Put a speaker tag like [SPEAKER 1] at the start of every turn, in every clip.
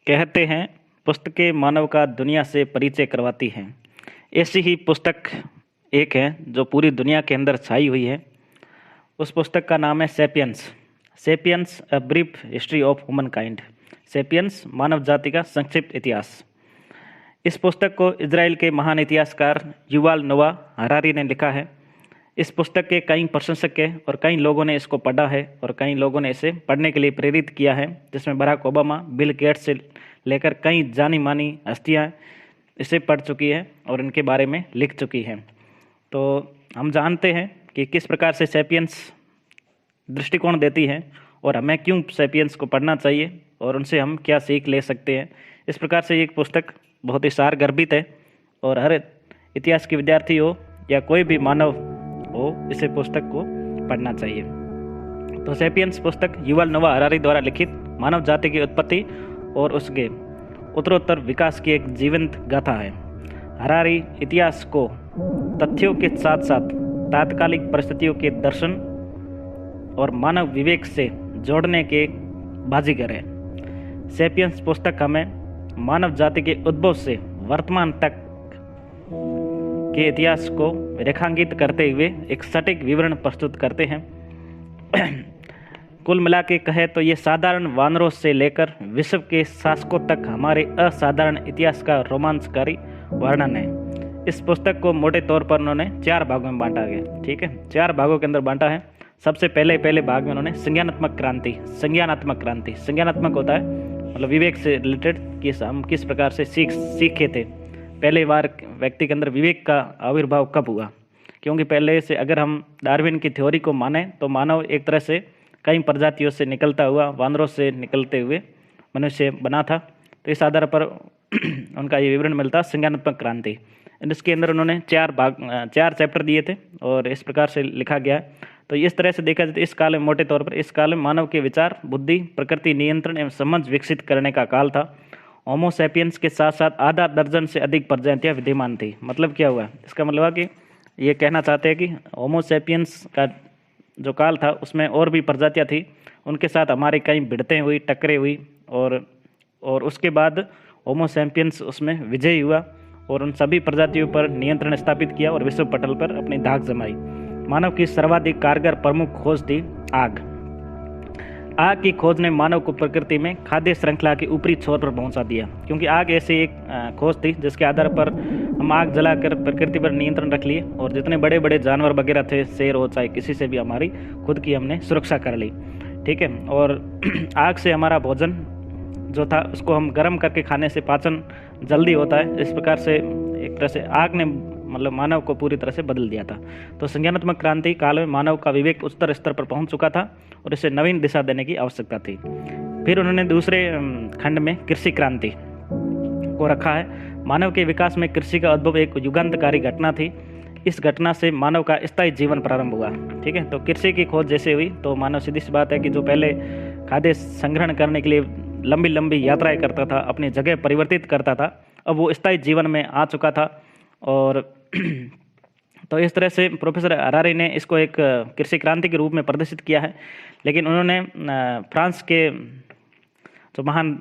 [SPEAKER 1] कहते हैं पुस्तकें मानव का दुनिया से परिचय करवाती हैं। ऐसी ही पुस्तक एक है जो पूरी दुनिया के अंदर छाई हुई है। उस पुस्तक का नाम है Sapiens. Sapiens a brief history of humankind. Sapiens मानव जाति का संक्षिप्त इतिहास। इस पुस्तक को इजराइल के महान इतिहासकार युवाल नोआ हरारी ने लिखा है। इस पुस्तक के कई प्रशंसक हैं और कई लोगों ने इसको पढ़ा है और कई लोगों ने इसे पढ़ने के लिए प्रेरित किया है, जिसमें बराक ओबामा, बिल गेट्स से लेकर कई जानी मानी हस्तियाँ इसे पढ़ चुकी है और इनके बारे में लिख चुकी हैं। तो हम जानते हैं कि किस प्रकार से सेपियंस दृष्टिकोण देती है और हमें क्यों सेपियंस को पढ़ना चाहिए और उनसे हम क्या सीख ले सकते हैं। इस प्रकार से एक पुस्तक बहुत ही सारगर्भित है और हर इतिहास के विद्यार्थी हो या कोई भी मानव हो, इसे पुस्तक को पढ़ना चाहिए। तो सेपियंस पुस्तक युवाल नोआ हरारी द्वारा लिखित मानव जाति की उत्पत्ति और उसके उत्तरोत्तर विकास की एक जीवंत गाथा है। हरारी इतिहास को तथ्यों के साथ साथ तात्कालिक परिस्थितियों के दर्शन और मानव विवेक से जोड़ने के बाजीगर है। सेपियंस पुस्तक हमें मानव जाति के उद्भव से वर्तमान तक के इतिहास को रेखांकित करते हुए एक सटीक विवरण प्रस्तुत करते हैं। कुल मिला के कहे तो ये साधारण वानरों से लेकर विश्व के शासकों तक हमारे असाधारण इतिहास का रोमांचकारी वर्णन है। इस पुस्तक को मोटे तौर पर उन्होंने 4 भागों में बांटा गया। ठीक है, 4 भागों के अंदर बांटा है। सबसे पहले भाग में उन्होंने संज्ञानात्मक क्रांति संज्ञानात्मक होता है मतलब विवेक से रिलेटेड कि हम किस प्रकार से सीखे थे। पहले बार व्यक्ति के अंदर विवेक का आविर्भाव कब हुआ, क्योंकि पहले से अगर हम डार्विन की थ्योरी को माने तो मानव एक तरह से कई प्रजातियों से निकलता हुआ वानरों से निकलते हुए मनुष्य बना था। तो इस आधार पर उनका ये विवरण मिलता संज्ञानात्मक क्रांति। इसके अंदर उन्होंने 4 चैप्टर दिए थे और इस प्रकार से लिखा गया है। तो इस तरह से देखा जाए तो इस काल में मोटे तौर पर इस काल में मानव के विचार, बुद्धि, प्रकृति नियंत्रण एवं समझ विकसित करने का काल था। होमो सैपियंस के साथ साथ आधा दर्जन से अधिक प्रजातियां विद्यमान थी। मतलब क्या हुआ, इसका मतलब है कि ये कहना चाहते हैं कि होमो सैपियंस का जो काल था उसमें और भी प्रजातियां थी, उनके साथ हमारी कई भिड़तें हुई, टकरें हुई और उसके बाद होमो सैपियंस उसमें विजयी हुआ और उन सभी प्रजातियों पर नियंत्रण स्थापित किया और विश्व पटल पर अपनी धाक जमाई। मानव की सर्वाधिक कारगर प्रमुख खोज थी आग की खोज ने मानव को प्रकृति में खाद्य श्रृंखला के ऊपरी छोर पर पहुंचा दिया, क्योंकि आग ऐसी एक खोज थी जिसके आधार पर हम आग जलाकर प्रकृति पर नियंत्रण रख लिए और जितने बड़े बड़े जानवर वगैरह थे, शेर हो चाहे किसी से भी हमारी खुद की हमने सुरक्षा कर ली। ठीक है, और आग से हमारा भोजन जो था उसको हम गर्म करके खाने से पाचन जल्दी होता है। इस प्रकार से एक तरह से आग ने मतलब मानव को पूरी तरह से बदल दिया था। तो संज्ञानात्मक क्रांति काल में मानव का विवेक उच्चतर स्तर पर पहुंच चुका था और इसे नवीन दिशा देने की आवश्यकता थी। फिर उन्होंने दूसरे खंड में कृषि क्रांति को रखा है। मानव के विकास में कृषि का उद्भव एक युगांतकारी घटना थी। इस घटना से मानव का स्थायी जीवन प्रारंभ हुआ। ठीक है, तो कृषि की खोज जैसे हुई तो मानव सीधी सी बात है कि जो पहले खाद्य संग्रहण करने के लिए लंबी लंबी यात्राएं करता था, अपनी जगह परिवर्तित करता था, अब वो स्थायी जीवन में आ चुका था। और तो इस तरह से प्रोफेसर हरारी ने इसको एक कृषि क्रांति के रूप में प्रदर्शित किया है। लेकिन उन्होंने फ्रांस के जो महान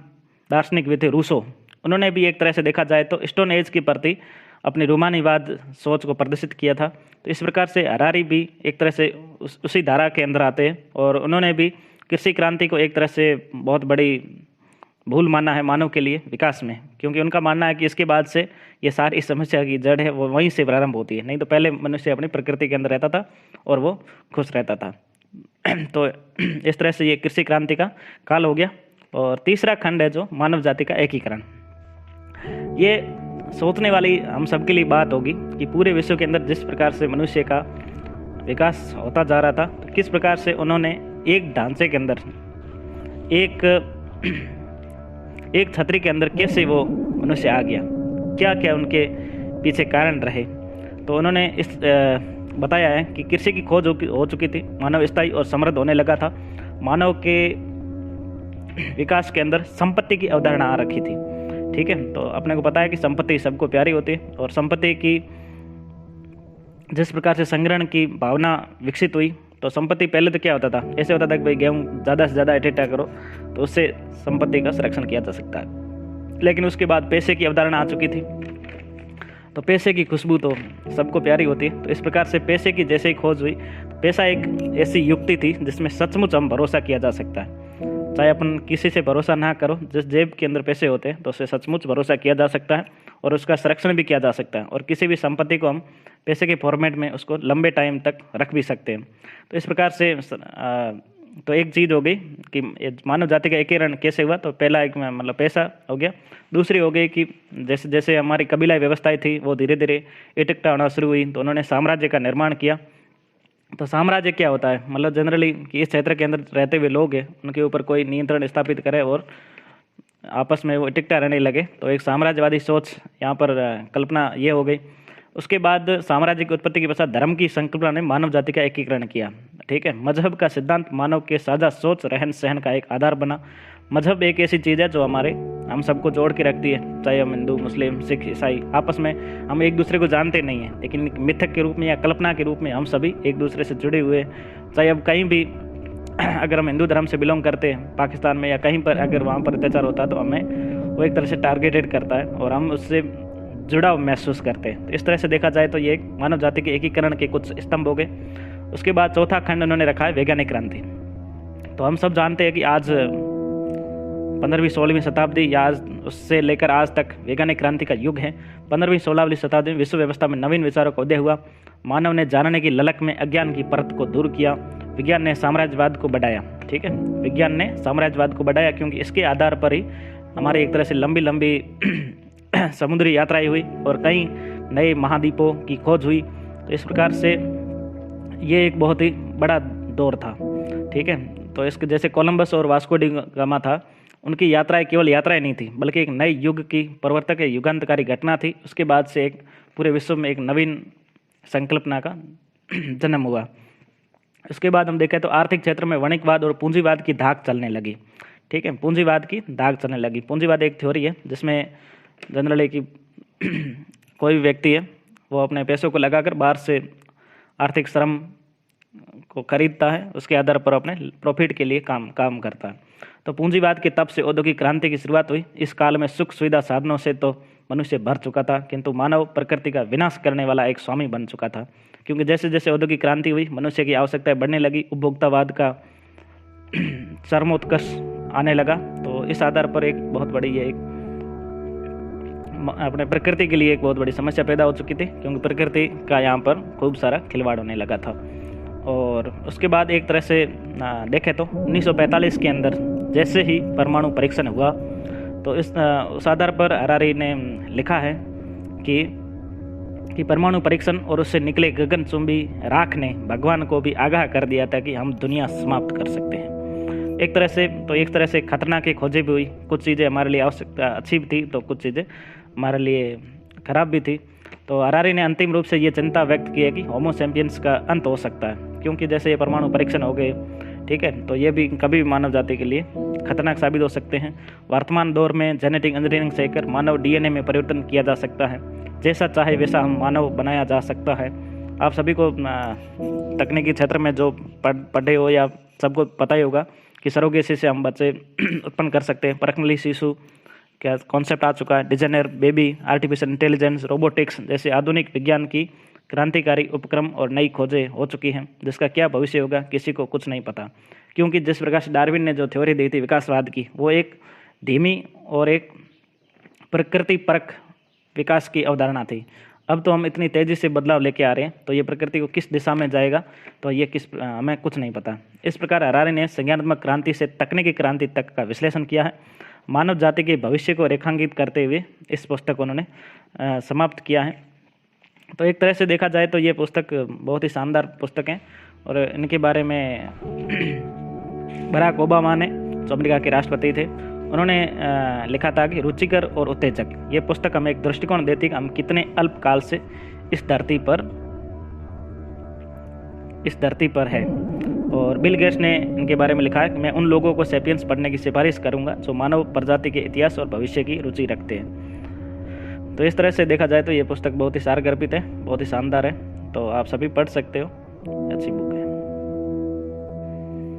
[SPEAKER 1] दार्शनिक भी थे रूसो, उन्होंने भी एक तरह से देखा जाए तो स्टोन एज के प्रति अपनी रूमानीवाद सोच को प्रदर्शित किया था। तो इस प्रकार से हरारी भी एक तरह से उसी धारा के अंदर आते हैं और उन्होंने भी कृषि क्रांति को एक तरह से बहुत बड़ी भूल माना है मानव के लिए विकास में, क्योंकि उनका मानना है कि इसके बाद से ये सारी समस्या की जड़ है वो वहीं से प्रारंभ होती है। नहीं तो पहले मनुष्य अपनी प्रकृति के अंदर रहता था और वो खुश रहता था। तो इस तरह से ये कृषि क्रांति का काल हो गया। और तीसरा खंड है जो मानव जाति का एकीकरण। ये सोचने वाली हम सबके लिए बात होगी कि पूरे विश्व के अंदर जिस प्रकार से मनुष्य का विकास होता जा रहा था, तो किस प्रकार से उन्होंने एक ढांचे के अंदर एक छतरी के अंदर कैसे वो मनुष्य आ गया, क्या क्या उनके पीछे कारण रहे। तो उन्होंने इस बताया है कि कृषि की खोज हो चुकी थी, मानव स्थायी और समृद्ध होने लगा था। मानव के विकास के अंदर संपत्ति की अवधारणा आ रखी थी। ठीक है, तो अपने को पता है कि संपत्ति सबको प्यारी होती है और संपत्ति की जिस प्रकार से संग्रहण की भावना विकसित हुई, तो संपत्ति पहले तो क्या होता था, ऐसे होता था कि भाई गेहूँ ज़्यादा से ज़्यादा इकट्ठा करो तो उससे संपत्ति का संरक्षण किया जा सकता है। लेकिन उसके बाद पैसे की अवधारणा आ चुकी थी। तो पैसे की खुशबू तो सबको प्यारी होती है। तो इस प्रकार से पैसे की जैसे ही खोज हुई, पैसा एक ऐसी युक्ति थी जिसमें सचमुच हम भरोसा किया जा सकता है। चाहे अपन किसी से भरोसा ना करो, जिस जेब के अंदर पैसे होते हैं तो उससे सचमुच भरोसा किया जा सकता है और उसका संरक्षण भी किया जा सकता है, और किसी भी संपत्ति को हम पैसे के फॉर्मेट में उसको लंबे टाइम तक रख भी सकते हैं। तो इस प्रकार से तो एक चीज़ हो गई कि मानव जाति का एकीकरण कैसे हुआ। तो पहला एक मतलब पैसा हो गया। दूसरी हो गई कि जैसे जैसे हमारी कबीलाई व्यवस्थाएं थी वो धीरे धीरे इकट्ठा होना शुरू हुई, तो उन्होंने साम्राज्य का निर्माण किया। तो साम्राज्य क्या होता है, मतलब जनरली कि इस क्षेत्र के अंदर रहते हुए लोग हैं उनके ऊपर कोई नियंत्रण स्थापित करे और आपस में वो इकट्ठा रहने लगे। तो एक साम्राज्यवादी सोच यहाँ पर कल्पना ये हो गई। उसके बाद साम्राज्य की उत्पत्ति के पश्चात धर्म की संकल्पना ने मानव जाति का एकीकरण किया। ठीक है, मजहब का सिद्धांत मानव के साझा सोच रहन सहन का एक आधार बना। मजहब एक ऐसी चीज़ है जो हम सबको जोड़ के रखती है, चाहे हम हिंदू मुस्लिम सिख ईसाई, आपस में हम एक दूसरे को जानते नहीं हैं, लेकिन मिथक के रूप में या कल्पना के रूप में हम सभी एक दूसरे से जुड़े हुए। चाहे अब कहीं भी अगर हम हिंदू धर्म से बिलोंग करते हैं पाकिस्तान में या कहीं पर, अगर वहाँ पर अत्याचार होता है तो हमें वो एक तरह से टारगेटेड करता है और हम उससे जुड़ाव महसूस करते हैं। तो इस तरह से देखा जाए तो ये मानव जाति के एकीकरण के कुछ स्तंभ हो गए। उसके बाद चौथा खंड उन्होंने रखा है वैज्ञानिक क्रांति। तो हम सब जानते हैं कि आज 15वीं 16वीं शताब्दी या आज उससे लेकर आज तक वैज्ञानिक क्रांति का युग है। 15वीं 16वीं शताब्दी में विश्व व्यवस्था में नवीन विचारों का उदय हुआ। मानव ने जानने की ललक में अज्ञान की परत को दूर किया। विज्ञान ने साम्राज्यवाद को बढ़ाया। ठीक है, विज्ञान ने साम्राज्यवाद को बढ़ाया क्योंकि इसके आधार पर ही हमारी एक तरह से लंबी लंबी समुद्री यात्राएं हुई और कई नए महाद्वीपों की खोज हुई। तो इस प्रकार से ये एक बहुत ही बड़ा दौर था। ठीक है, तो इसके जैसे कोलंबस और वास्को डी गामा था, उनकी यात्राएं केवल यात्राएं नहीं थी बल्कि एक नए युग की प्रवर्तक युगांतकारी घटना थी। उसके बाद से एक पूरे विश्व में एक नवीन संकल्पना का जन्म हुआ। उसके बाद हम देखें तो आर्थिक क्षेत्र में वणिकवाद और पूंजीवाद की धाक चलने लगी। ठीक है, पूंजीवाद की धाक चलने लगी। पूंजीवाद एक थ्योरी है जिसमें जनरली कि कोई भी व्यक्ति है वो अपने पैसों को लगाकर बाहर से आर्थिक श्रम को खरीदता है, उसके आधार पर अपने प्रॉफिट के लिए काम करता है। तो पूंजीवाद के तब से औद्योगिक क्रांति की शुरुआत हुई। इस काल में सुख सुविधा साधनों से तो मनुष्य भर चुका था, किंतु मानव प्रकृति का विनाश करने वाला एक स्वामी बन चुका था। क्योंकि जैसे जैसे औद्योगिक क्रांति हुई, मनुष्य की आवश्यकताएं बढ़ने लगी, उपभोक्तावाद का चरमोत्कर्ष आने लगा। तो इस आधार पर एक बहुत बड़ी ये एक अपने प्रकृति के लिए एक बहुत बड़ी समस्या पैदा हो चुकी थी, क्योंकि प्रकृति का यहाँ पर खूब सारा खिलवाड़ होने लगा था। और उसके बाद एक तरह से देखें तो 1945 के अंदर जैसे ही परमाणु परीक्षण हुआ, तो उस आधार पर हरारी ने लिखा है कि परमाणु परीक्षण और उससे निकले गगनचुंबी राख ने भगवान को भी आगाह कर दिया था कि हम दुनिया समाप्त कर सकते हैं। एक तरह से खतरनाक एक खोजें भी हुई। कुछ चीज़ें हमारे लिए आवश्यकता अच्छी भी थी तो कुछ चीज़ें हमारे लिए खराब भी थी। तो हरारी ने अंतिम रूप से ये चिंता व्यक्त की है कि होमो सैपियंस का अंत हो सकता है, क्योंकि जैसे ये परमाणु परीक्षण हो गए, ठीक है, तो ये भी कभी भी मानव जाति के लिए खतरनाक साबित हो सकते हैं। वर्तमान दौर में जेनेटिक इंजीनियरिंग से कर मानव डीएनए में परिवर्तन किया जा सकता है, जैसा चाहे वैसा हम मानव बनाया जा सकता है। आप सभी को तकनीकी क्षेत्र में जो पढ़े हो या सबको पता ही होगा कि सरोगेसी से हम बच्चे उत्पन्न कर सकते हैं। परखनली शिशु क्या कॉन्सेप्ट आ चुका है। Designer baby, artificial intelligence, robotics जैसे आधुनिक विज्ञान की क्रांतिकारी उपक्रम और नई खोजें हो चुकी हैं, जिसका क्या भविष्य होगा किसी को कुछ नहीं पता। क्योंकि जिस प्रकार से डार्विन ने जो थ्योरी दी थी विकासवाद की, वो एक धीमी और एक प्रकृति परक विकास की अवधारणा थी। अब तो हम इतनी तेज़ी से बदलाव लेके आ रहे हैं, तो ये प्रकृति को किस दिशा में जाएगा तो ये हमें कुछ नहीं पता। इस प्रकार हरारी ने संज्ञानात्मक क्रांति से तकनीकी क्रांति तक का विश्लेषण किया है। मानव जाति के भविष्य को रेखांकित करते हुए इस पुस्तक को उन्होंने समाप्त किया है। तो एक तरह से देखा जाए तो ये पुस्तक बहुत ही शानदार पुस्तक है और इनके बारे में बराक ओबामा ने, जो अमेरिका के राष्ट्रपति थे, उन्होंने लिखा था कि रुचिकर और उत्तेजक। ये पुस्तक हमें एक दृष्टिकोण देती है कि हम कितने अल्पकाल से इस धरती पर है। और बिल गेट्स ने इनके बारे में लिखा है कि मैं उन लोगों को सैपियंस पढ़ने की सिफारिश करूंगा जो मानव प्रजाति के इतिहास और भविष्य की रुचि रखते हैं। तो इस तरह से देखा जाए तो ये पुस्तक बहुत ही सारगर्भित है, बहुत ही शानदार है, तो आप सभी पढ़ सकते हो, अच्छी बुक है।